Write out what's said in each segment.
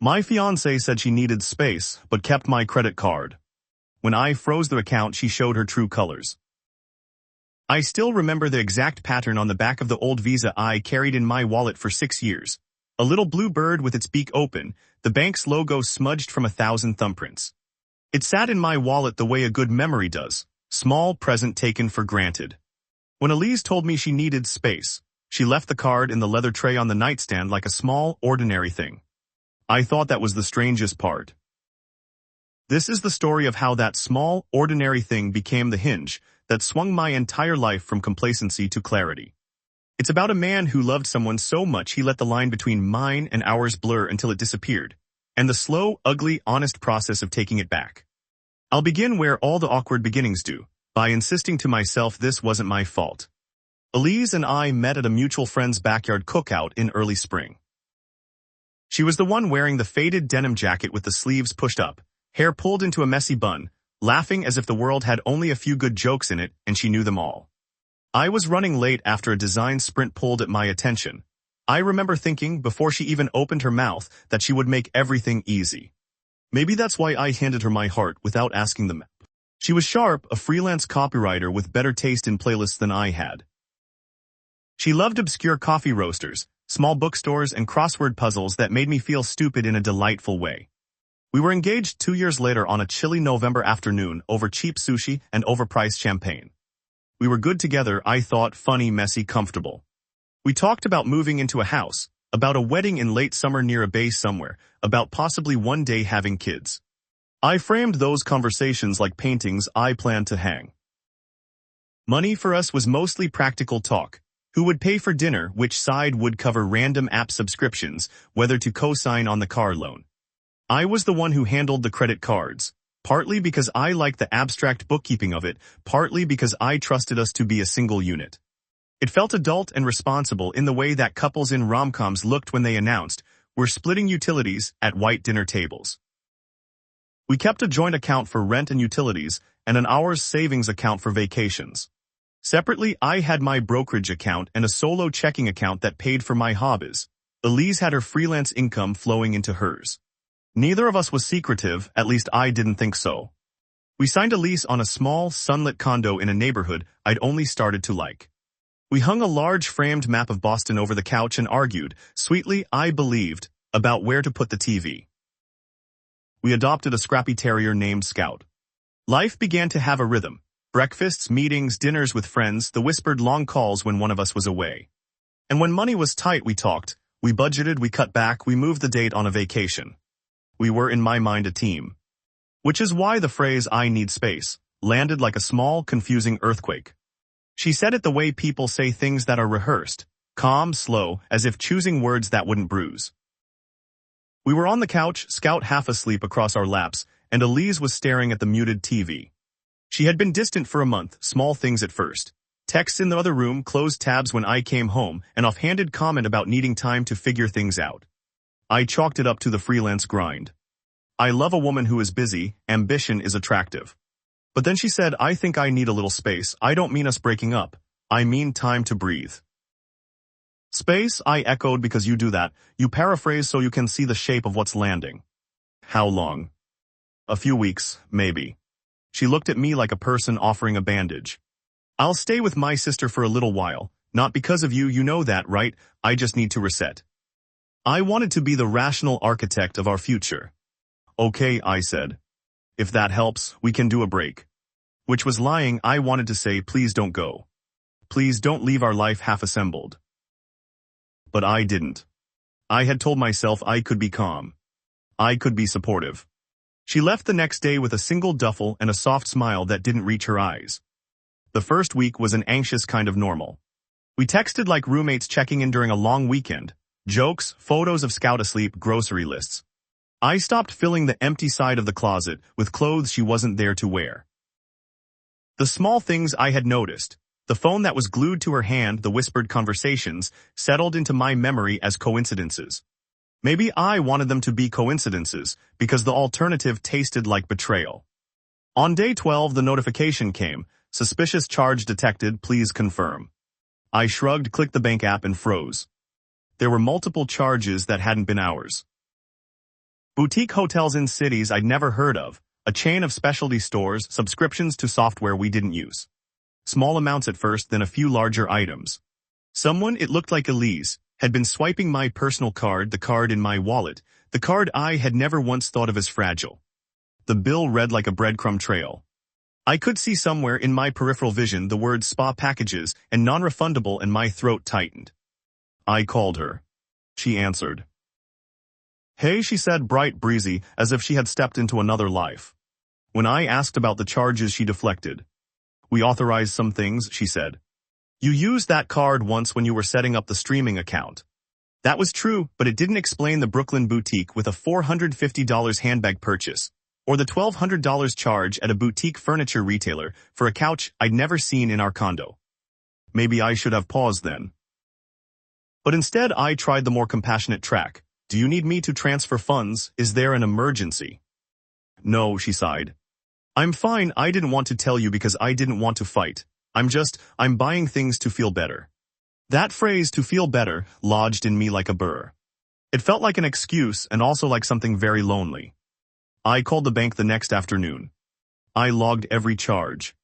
My fiancée said she needed space, but kept my credit card. When I froze the account, she showed her true colors. I still remember the exact pattern on the back of the old Visa I carried in my wallet for 6 years. A little blue bird with its beak open, the bank's logo smudged from 1,000 thumbprints. It sat in my wallet the way a good memory does, small present taken for granted. When Elise told me she needed space, she left the card in the leather tray on the nightstand like a small, ordinary thing. I thought that was the strangest part. This is the story of how that small, ordinary thing became the hinge that swung my entire life from complacency to clarity. It's about a man who loved someone so much he let the line between mine and ours blur until it disappeared, and the slow, ugly, honest process of taking it back. I'll begin where all the awkward beginnings do, by insisting to myself this wasn't my fault. Elise and I met at a mutual friend's backyard cookout in early spring. She was the one wearing the faded denim jacket with the sleeves pushed up, hair pulled into a messy bun, laughing as if the world had only a few good jokes in it and she knew them all. I was running late after a design sprint pulled at my attention. I remember thinking, before she even opened her mouth, that she would make everything easy. Maybe that's why I handed her my heart without asking them. She was sharp, a freelance copywriter with better taste in playlists than I had. She loved obscure coffee roasters, small bookstores, and crossword puzzles that made me feel stupid in a delightful way. We were engaged 2 years later on a chilly November afternoon over cheap sushi and overpriced champagne. We were good together, I thought, funny, messy, comfortable. We talked about moving into a house, about a wedding in late summer near a bay somewhere, about possibly one day having kids. I framed those conversations like paintings I planned to hang. Money for us was mostly practical talk. Who would pay for dinner, which side would cover random app subscriptions, whether to co-sign on the car loan. I was the one who handled the credit cards, partly because I liked the abstract bookkeeping of it, partly because I trusted us to be a single unit. It felt adult and responsible in the way that couples in rom-coms looked when they announced, "We're splitting utilities," at white dinner tables. We kept a joint account for rent and utilities, and an hour's savings account for vacations. Separately, I had my brokerage account and a solo checking account that paid for my hobbies. Elise had her freelance income flowing into hers. Neither of us was secretive, at least I didn't think so. We signed a lease on a small, sunlit condo in a neighborhood I'd only started to like. We hung a large framed map of Boston over the couch and argued, sweetly, I believed, about where to put the TV. We adopted a scrappy terrier named Scout. Life began to have a rhythm. Breakfasts, meetings, dinners with friends, the whispered long calls when one of us was away. And when money was tight, we talked, we budgeted, we cut back, we moved the date on a vacation. We were, in my mind, a team. Which is why the phrase, "I need space," landed like a small, confusing earthquake. She said it the way people say things that are rehearsed, calm, slow, as if choosing words that wouldn't bruise. We were on the couch, Scout half asleep across our laps, and Elise was staring at the muted TV. She had been distant for a month, small things at first. Texts in the other room, closed tabs when I came home, an offhanded comment about needing time to figure things out. I chalked it up to the freelance grind. I love a woman who is busy, ambition is attractive. But then she said, I think I need a little space. I don't mean us breaking up. I mean time to breathe. Space, I echoed, because you do that. You paraphrase so you can see the shape of what's landing. How long? A few weeks, maybe. She looked at me like a person offering a bandage. I'll stay with my sister for a little while. Not because of you, you know that, right? I just need to reset. I wanted to be the rational architect of our future. Okay, I said. If that helps, we can do a break. Which was lying. I wanted to say, please don't go. Please don't leave our life half-assembled. But I didn't. I had told myself I could be calm. I could be supportive. She left the next day with a single duffel and a soft smile that didn't reach her eyes. The first week was an anxious kind of normal. We texted like roommates checking in during a long weekend. Jokes, photos of Scout asleep, grocery lists. I stopped filling the empty side of the closet with clothes she wasn't there to wear. The small things I had noticed, the phone that was glued to her hand, the whispered conversations, settled into my memory as coincidences. Maybe I wanted them to be coincidences, because the alternative tasted like betrayal. On day 12, the notification came, suspicious charge detected, please confirm. I shrugged, clicked the bank app, and froze. There were multiple charges that hadn't been ours. Boutique hotels in cities I'd never heard of, a chain of specialty stores, subscriptions to software we didn't use. Small amounts at first, then a few larger items. Someone, it looked like Elise, had been swiping my personal card, the card in my wallet, the card I had never once thought of as fragile. The bill read like a breadcrumb trail. I could see somewhere in my peripheral vision the words spa packages and non-refundable, and my throat tightened. I called her. She answered. Hey, she said, bright, breezy, as if she had stepped into another life. When I asked about the charges, she deflected. We authorized some things, she said. You used that card once when you were setting up the streaming account. That was true, but it didn't explain the Brooklyn boutique with a $450 handbag purchase, or the $1,200 charge at a boutique furniture retailer for a couch I'd never seen in our condo. Maybe I should have paused then. But instead I tried the more compassionate track. Do you need me to transfer funds? Is there an emergency? No, she sighed. I'm fine. I didn't want to tell you because I didn't want to fight. I'm buying things to feel better. That phrase, to feel better, lodged in me like a burr. It felt like an excuse and also like something very lonely. I called the bank the next afternoon. I logged every charge.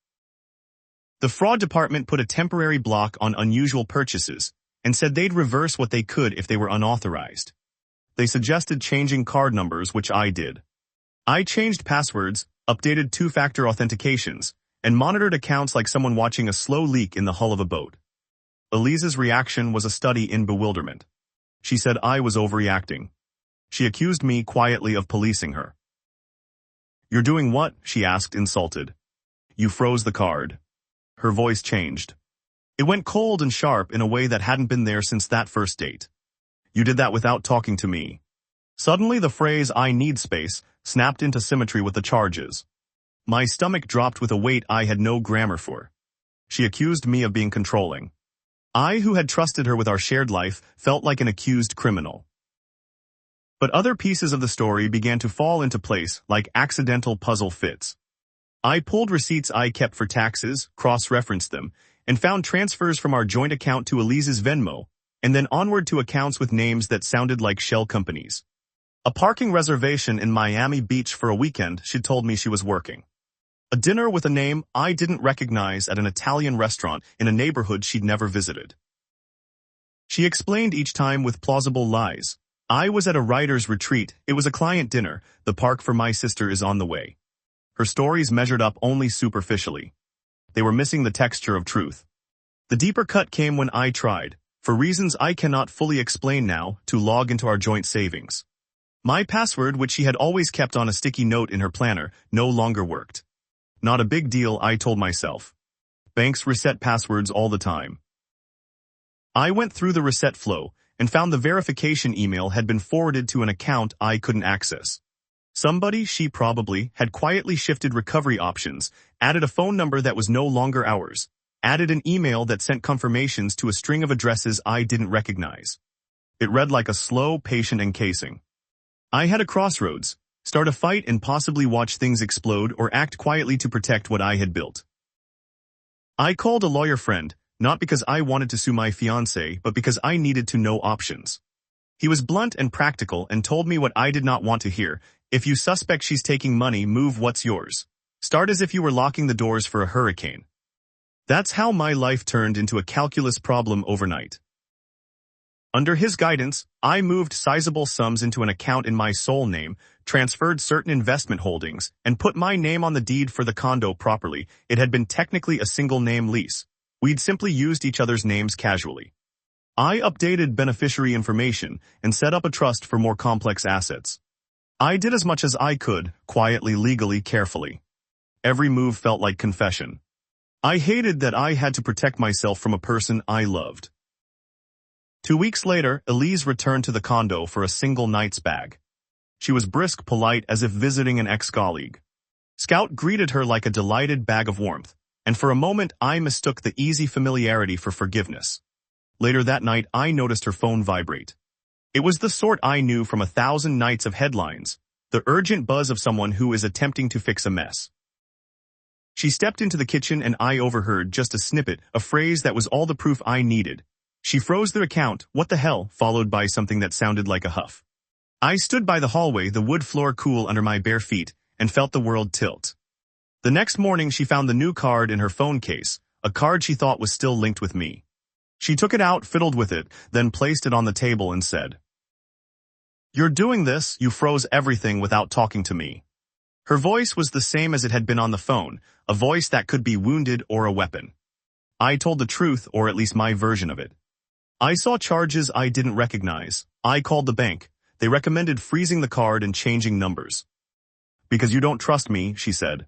The fraud department put a temporary block on unusual purchases and said they'd reverse what they could if they were unauthorized. They suggested changing card numbers, which I did. I changed passwords, updated two-factor authentications, and monitored accounts like someone watching a slow leak in the hull of a boat. Elise's reaction was a study in bewilderment. She said I was overreacting. She accused me quietly of policing her. You're doing what? She asked, insulted. You froze the card. Her voice changed. It went cold and sharp in a way that hadn't been there since that first date. You did that without talking to me. Suddenly the phrase, I need space, snapped into symmetry with the charges. My stomach dropped with a weight I had no grammar for. She accused me of being controlling. I, who had trusted her with our shared life, felt like an accused criminal. But other pieces of the story began to fall into place, like accidental puzzle fits. I pulled receipts I kept for taxes, cross-referenced them, and found transfers from our joint account to Elise's Venmo, and then onward to accounts with names that sounded like shell companies. A parking reservation in Miami Beach for a weekend she'd told me she was working. A dinner with a name I didn't recognize at an Italian restaurant in a neighborhood she'd never visited. She explained each time with plausible lies. I was at a writer's retreat, it was a client dinner, the park for my sister is on the way. Her stories measured up only superficially. They were missing the texture of truth. The deeper cut came when I tried, for reasons I cannot fully explain now, to log into our joint savings. My password, which she had always kept on a sticky note in her planner, no longer worked. Not a big deal, I told myself. Banks reset passwords all the time. I went through the reset flow and found the verification email had been forwarded to an account I couldn't access. Somebody, she probably, had quietly shifted recovery options, added a phone number that was no longer ours, added an email that sent confirmations to a string of addresses I didn't recognize. It read like a slow, patient encasing. I had a crossroads, start a fight and possibly watch things explode, or act quietly to protect what I had built. I called a lawyer friend, not because I wanted to sue my fiancée, but because I needed to know options. He was blunt and practical and told me what I did not want to hear. If you suspect she's taking money, move what's yours. Start as if you were locking the doors for a hurricane. That's how my life turned into a calculus problem overnight. Under his guidance, I moved sizable sums into an account in my sole name, transferred certain investment holdings, and put my name on the deed for the condo properly. It had been technically a single-name lease. We'd simply used each other's names casually. I updated beneficiary information and set up a trust for more complex assets. I did as much as I could, quietly, legally, carefully. Every move felt like confession. I hated that I had to protect myself from a person I loved. 2 weeks later, Elise returned to the condo for a single night's bag. She was brisk, polite, as if visiting an ex-colleague. Scout greeted her like a delighted bag of warmth, and for a moment I mistook the easy familiarity for forgiveness. Later that night I noticed her phone vibrate. It was the sort I knew from 1,000 nights of headlines, the urgent buzz of someone who is attempting to fix a mess. She stepped into the kitchen and I overheard just a snippet, a phrase that was all the proof I needed. She froze the account, what the hell, followed by something that sounded like a huff. I stood by the hallway, the wood floor cool under my bare feet, and felt the world tilt. The next morning she found the new card in her phone case, a card she thought was still linked with me. She took it out, fiddled with it, then placed it on the table and said, "You're doing this, you froze everything without talking to me." Her voice was the same as it had been on the phone, a voice that could be wounded or a weapon. I told the truth, or at least my version of it. I saw charges I didn't recognize. I called the bank. They recommended freezing the card and changing numbers. "Because you don't trust me," she said.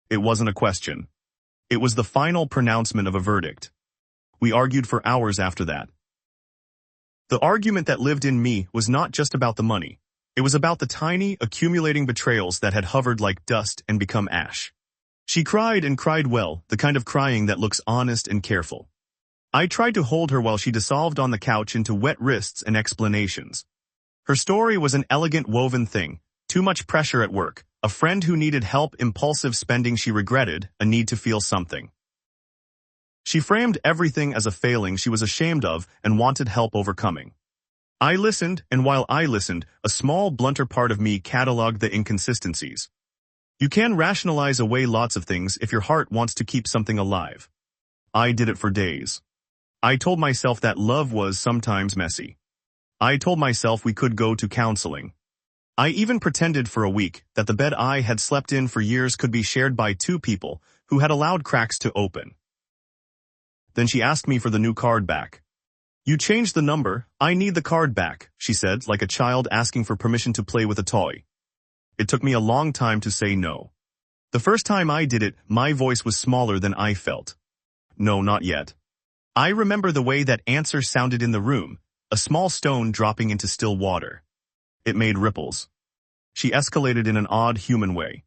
It wasn't a question. It was the final pronouncement of a verdict. We argued for hours after that. The argument that lived in me was not just about the money. It was about the tiny, accumulating betrayals that had hovered like dust and become ash. She cried and cried well, the kind of crying that looks honest and careful. I tried to hold her while she dissolved on the couch into wet wrists and explanations. Her story was an elegant woven thing, too much pressure at work, a friend who needed help, impulsive spending she regretted, a need to feel something. She framed everything as a failing she was ashamed of and wanted help overcoming. I listened, and while I listened, a small, blunter part of me cataloged the inconsistencies. You can rationalize away lots of things if your heart wants to keep something alive. I did it for days. I told myself that love was sometimes messy. I told myself we could go to counseling. I even pretended for a week that the bed I had slept in for years could be shared by two people who had allowed cracks to open. Then she asked me for the new card back. "You changed the number, I need the card back," she said, like a child asking for permission to play with a toy. It took me a long time to say no. The first time I did it, my voice was smaller than I felt. No, not yet. I remember the way that answer sounded in the room, a small stone dropping into still water. It made ripples. She escalated in an odd human way.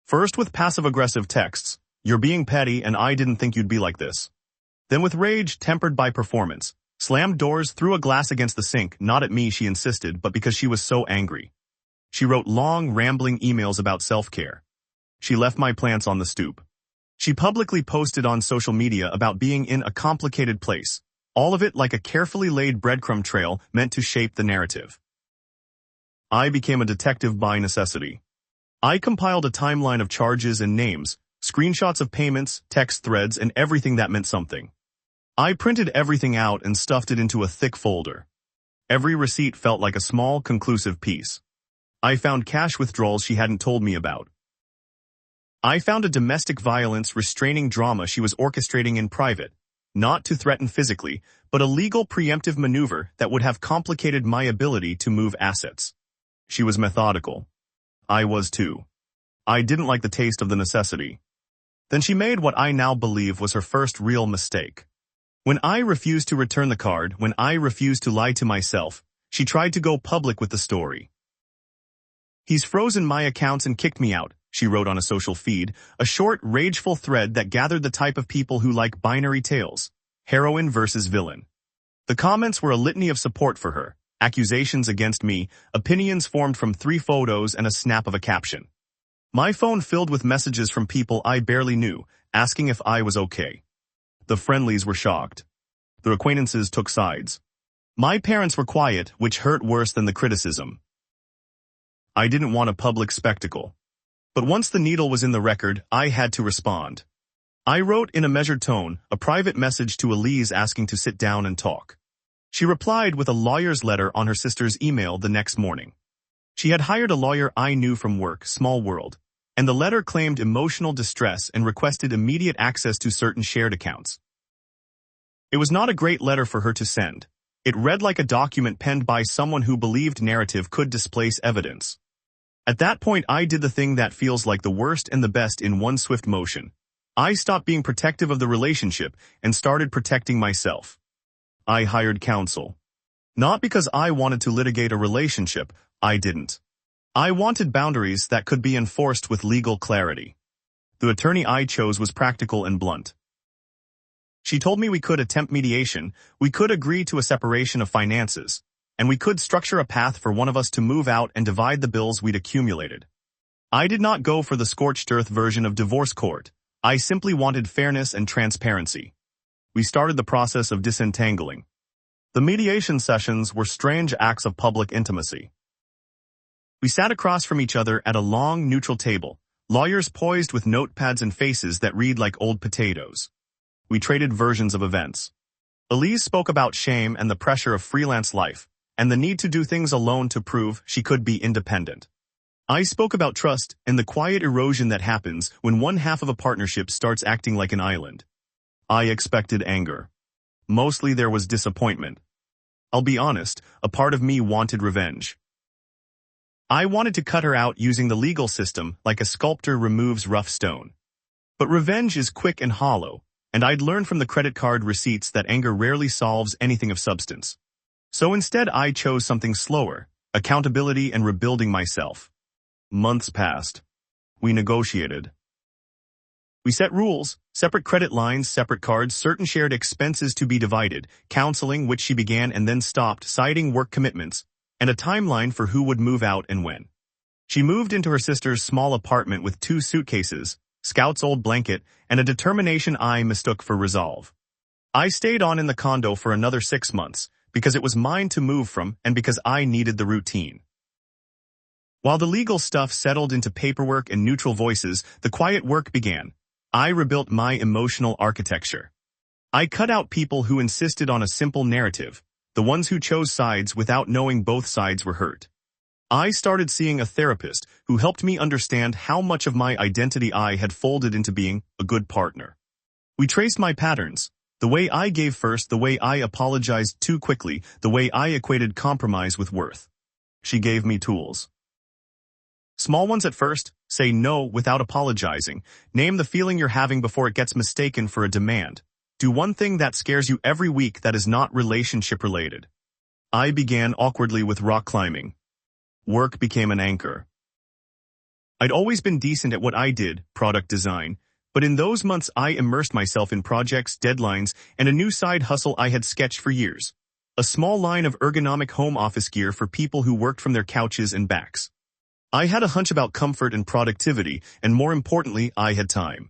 First with passive-aggressive texts, "You're being petty and I didn't think you'd be like this." Then with rage tempered by performance, slammed doors, threw a glass against the sink, not at me she insisted, but because she was so angry. She wrote long, rambling emails about self-care. She left my plants on the stoop. She publicly posted on social media about being in a complicated place, all of it like a carefully laid breadcrumb trail meant to shape the narrative. I became a detective by necessity. I compiled a timeline of charges and names, screenshots of payments, text threads, and everything that meant something. I printed everything out and stuffed it into a thick folder. Every receipt felt like a small, conclusive piece. I found cash withdrawals she hadn't told me about. I found a domestic violence restraining drama she was orchestrating in private, not to threaten physically, but a legal preemptive maneuver that would have complicated my ability to move assets. She was methodical. I was too. I didn't like the taste of the necessity. Then she made what I now believe was her first real mistake. When I refused to return the card, when I refused to lie to myself, she tried to go public with the story. "He's frozen my accounts and kicked me out," she wrote on a social feed, a short, rageful thread that gathered the type of people who like binary tales, heroine versus villain. The comments were a litany of support for her, accusations against me, opinions formed from 3 photos and a snap of a caption. My phone filled with messages from people I barely knew, asking if I was okay. The friendlies were shocked. The acquaintances took sides. My parents were quiet, which hurt worse than the criticism. I didn't want a public spectacle. But once the needle was in the record, I had to respond. I wrote in a measured tone, a private message to Elise asking to sit down and talk. She replied with a lawyer's letter on her sister's email the next morning. She had hired a lawyer I knew from work, small world, and the letter claimed emotional distress and requested immediate access to certain shared accounts. It was not a great letter for her to send. It read like a document penned by someone who believed narrative could displace evidence. At that point, I did the thing that feels like the worst and the best in one swift motion. I stopped being protective of the relationship and started protecting myself. I hired counsel. Not because I wanted to litigate a relationship, I didn't. I wanted boundaries that could be enforced with legal clarity. The attorney I chose was practical and blunt. She told me we could attempt mediation, we could agree to a separation of finances, and we could structure a path for one of us to move out and divide the bills we'd accumulated. I did not go for the scorched earth version of divorce court. I simply wanted fairness and transparency. We started the process of disentangling. The mediation sessions were strange acts of public intimacy. We sat across from each other at a long, neutral table, lawyers poised with notepads and faces that read like old potatoes. We traded versions of events. Elise spoke about shame and the pressure of freelance life, and the need to do things alone to prove she could be independent. I spoke about trust and the quiet erosion that happens when one half of a partnership starts acting like an island. I expected anger. Mostly there was disappointment. I'll be honest, a part of me wanted revenge. I wanted to cut her out using the legal system like a sculptor removes rough stone. But revenge is quick and hollow, and I'd learned from the credit card receipts that anger rarely solves anything of substance. So instead I chose something slower, accountability and rebuilding myself. Months passed. We negotiated. We set rules, separate credit lines, separate cards, certain shared expenses to be divided, counseling which she began and then stopped, citing work commitments, and a timeline for who would move out and when. She moved into her sister's small apartment with 2 suitcases, Scout's old blanket, and a determination I mistook for resolve. I stayed on in the condo for another 6 months, because it was mine to move from and because I needed the routine. While the legal stuff settled into paperwork and neutral voices, the quiet work began. I rebuilt my emotional architecture. I cut out people who insisted on a simple narrative, the ones who chose sides without knowing both sides were hurt. I started seeing a therapist who helped me understand how much of my identity I had folded into being a good partner. We traced my patterns, the way I gave first, the way I apologized too quickly, the way I equated compromise with worth. She gave me tools. Small ones at first: say no without apologizing, name the feeling you're having before it gets mistaken for a demand. Do one thing that scares you every week that is not relationship related. I began awkwardly with rock climbing. Work became an anchor. I'd always been decent at what I did, product design, but in those months I immersed myself in projects, deadlines, and a new side hustle I had sketched for years. A small line of ergonomic home office gear for people who worked from their couches and backs. I had a hunch about comfort and productivity, and more importantly, I had time.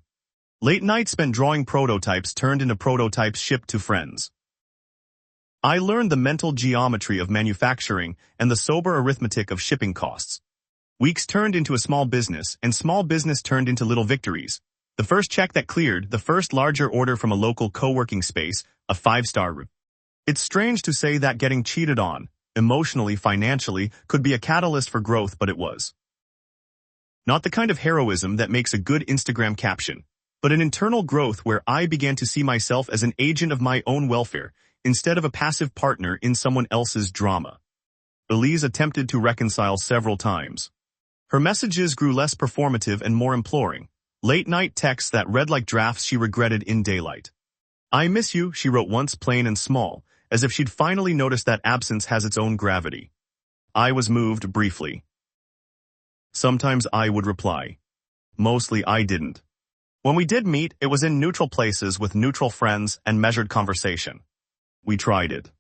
Late nights spent drawing prototypes turned into prototypes shipped to friends. I learned the mental geometry of manufacturing and the sober arithmetic of shipping costs. Weeks turned into a small business, and small business turned into little victories. The first check that cleared, the first larger order from a local co-working space, a 5-star room. It's strange to say that getting cheated on, emotionally, financially, could be a catalyst for growth, but it was. Not the kind of heroism that makes a good Instagram caption, but an internal growth where I began to see myself as an agent of my own welfare, instead of a passive partner in someone else's drama. Elise attempted to reconcile several times. Her messages grew less performative and more imploring. Late-night texts that read like drafts she regretted in daylight. I miss you, she wrote once, plain and small, as if she'd finally noticed that absence has its own gravity. I was moved briefly. Sometimes I would reply. Mostly I didn't. When we did meet, it was in neutral places with neutral friends and measured conversation. We tried it.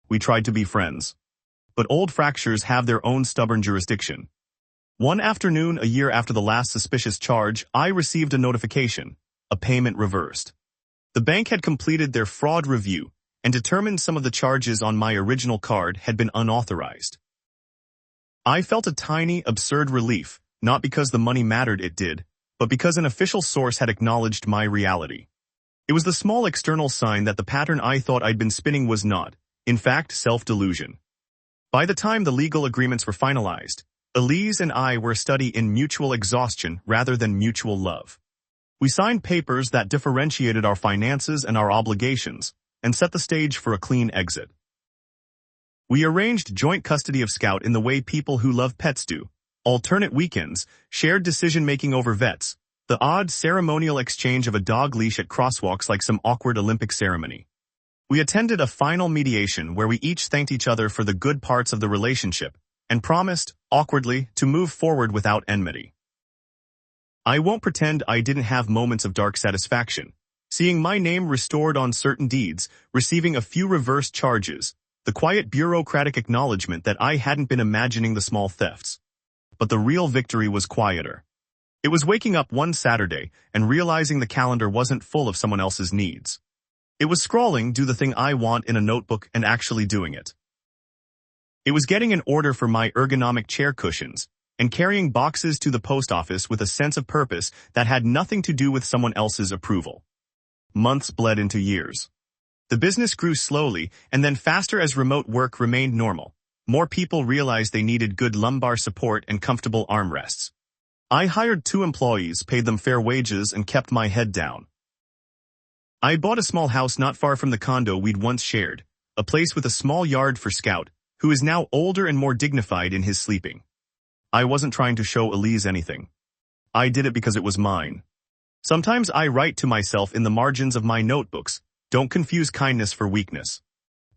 We tried to be friends. But old fractures have their own stubborn jurisdiction. One afternoon, a year after the last suspicious charge, I received a notification. A payment reversed. The bank had completed their fraud review and determined some of the charges on my original card had been unauthorized. I felt a tiny, absurd relief, not because the money mattered, it did, but because an official source had acknowledged my reality. It was the small external sign that the pattern I thought I'd been spinning was not, in fact, self-delusion. By the time the legal agreements were finalized, Elise and I were a study in mutual exhaustion rather than mutual love. We signed papers that differentiated our finances and our obligations, and set the stage for a clean exit. We arranged joint custody of Scout in the way people who love pets do. Alternate weekends, shared decision-making over vets, the odd ceremonial exchange of a dog leash at crosswalks like some awkward Olympic ceremony. We attended a final mediation where we each thanked each other for the good parts of the relationship, and promised, awkwardly, to move forward without enmity. I won't pretend I didn't have moments of dark satisfaction. Seeing my name restored on certain deeds, receiving a few reversed charges, the quiet bureaucratic acknowledgement that I hadn't been imagining the small thefts. But the real victory was quieter. It was waking up one Saturday and realizing the calendar wasn't full of someone else's needs. It was scrawling, do the thing I want in a notebook and actually doing it. It was getting an order for my ergonomic chair cushions and carrying boxes to the post office with a sense of purpose that had nothing to do with someone else's approval. Months bled into years. The business grew slowly and then faster as remote work remained normal. More people realized they needed good lumbar support and comfortable armrests. I hired 2 employees, paid them fair wages, and kept my head down. I bought a small house not far from the condo we'd once shared, a place with a small yard for Scout, who is now older and more dignified in his sleeping. I wasn't trying to show Elise anything. I did it because it was mine. Sometimes I write to myself in the margins of my notebooks, "Don't confuse kindness for weakness."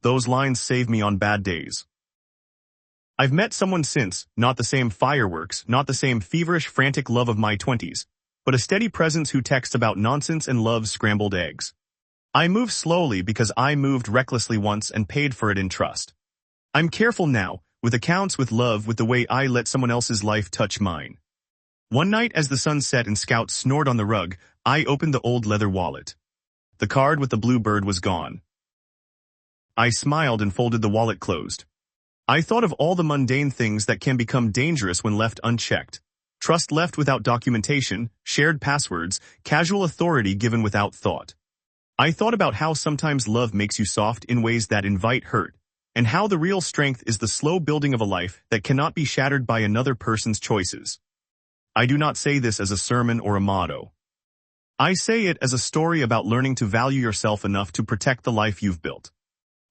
Those lines save me on bad days. I've met someone since, not the same fireworks, not the same feverish, frantic love of my 20s, but a steady presence who texts about nonsense and loves scrambled eggs. I move slowly because I moved recklessly once and paid for it in trust. I'm careful now, with accounts, with love, with the way I let someone else's life touch mine. One night as the sun set and Scout snored on the rug, I opened the old leather wallet. The card with the blue bird was gone. I smiled and folded the wallet closed. I thought of all the mundane things that can become dangerous when left unchecked. Trust left without documentation, shared passwords, casual authority given without thought. I thought about how sometimes love makes you soft in ways that invite hurt, and how the real strength is the slow building of a life that cannot be shattered by another person's choices. I do not say this as a sermon or a motto. I say it as a story about learning to value yourself enough to protect the life you've built.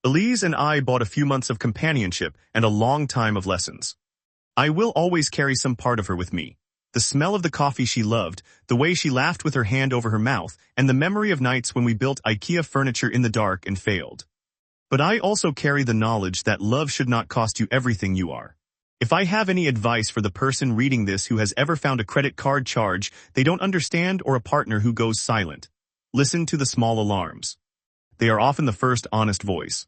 Elise and I bought a few months of companionship and a long time of lessons. I will always carry some part of her with me. The smell of the coffee she loved, the way she laughed with her hand over her mouth, and the memory of nights when we built IKEA furniture in the dark and failed. But I also carry the knowledge that love should not cost you everything you are. If I have any advice for the person reading this who has ever found a credit card charge they don't understand or a partner who goes silent, listen to the small alarms. They are often the first honest voice.